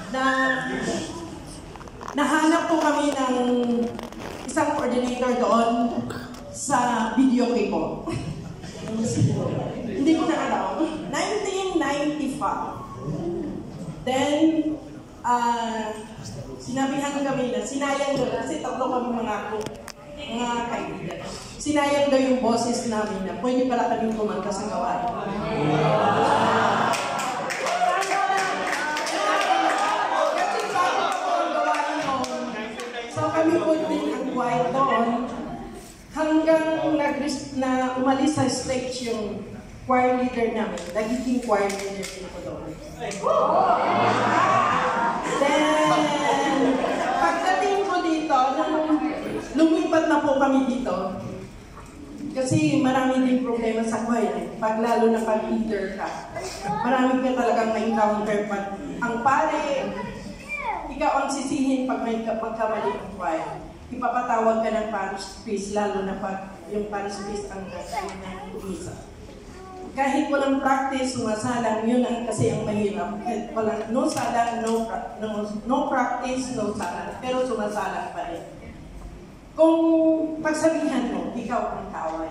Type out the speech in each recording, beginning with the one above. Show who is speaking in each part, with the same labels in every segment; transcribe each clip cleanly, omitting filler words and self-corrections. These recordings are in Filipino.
Speaker 1: na nahanap po kami ng isang coordinator doon sa video kay po. Hindi ko na alam. 1995. Then, sinabihan kami na sinayang doon kasi tatlo kami mga kaibigan. Sinayang daw yung boses namin na pwede pala kami kumanta sa gawain. So kami po din ang choir doon hanggang na umalis sa stage yung choir leader namin. Nagiging choir leader din po doon. Then, pagdating ko dito, lumipat na po kami dito. Kasi marami din problema sa choir. Pag lalo na pag leader ka. Marami ka talagang ma-encounter pag ang pare, ikaw ang sisihin pag may magkamali ng choir. Ipapatawag ka ng parish priest, lalo na pag yung parish priest ang nag-isa. Kahit walang practice, sumasalang, yun ang kasi ang mahirap. Walang, no salang, no practice, no salang. Pero sumasalang pa rin. Kung pagsabihan mo, ikaw ang kaway.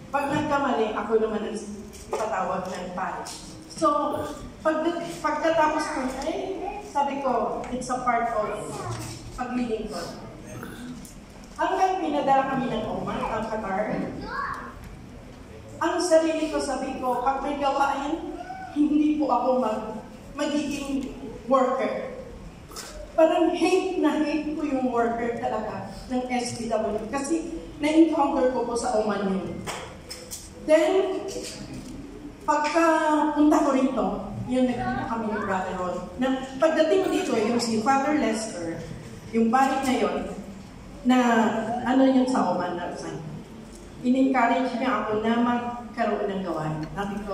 Speaker 1: Pag nagkamali, ako naman ang patawag ng parish. So, pagkatapos ko, sabi ko, it's a part of paglilingkod. Hanggang pinadala kami ng Oman, ang Qatar. Ang sarili ko, sabi ko, pag may gawain, hindi po ako magiging worker. Parang hate ko yung worker talaga ng SPW. Kasi na-encounter ko po sa Oman yun. Then, pagka punta ko rito, yun nagkita kami ng Brother Ron. Na pagdating dito, yung si Father Lester, yung balik na yun, na ano yun sa Oman na sign. In-encourage niya ako na magkaroon ng gawain. Sabi ko,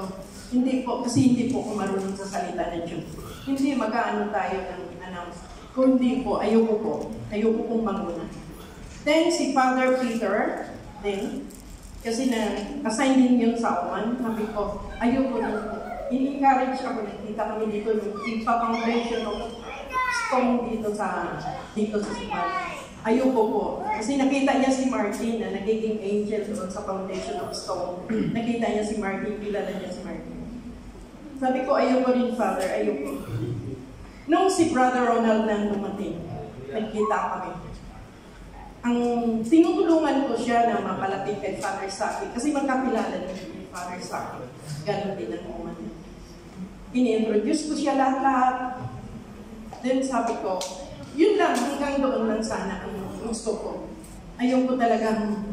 Speaker 1: hindi po, kasi hindi po ako marunong sa salita ng Diyos. Hindi mag-aano tayo ng announce. Kung hindi po, ayoko pong manguna. Then, si Father Peter, then, kasi na-assign din yun sa Oman, sabi ko, ayoko din po. In-encourage ako, nakita kami dito, ipa-foundation of stone dito sa Suman. Ayoko po. Kasi nakita niya si Martin na nagiging angel doon sa foundation of stone. Nakita niya si Martin, kilala niya si Martin. Sabi ko, ayoko rin, Father, ayoko. Nung si Brother Ronald nang dumating, nagkita kami. Ang tinutulungan ko siya na mapalapit kay Father Saki kasi magkakilala niya si Father Saki. Ganon din ang Oman. Ini-introduce ko siya lahat-lahat. Then sabi ko, yun lang, hanggang doon lang sana ang gusto ko. Ayaw ko talagang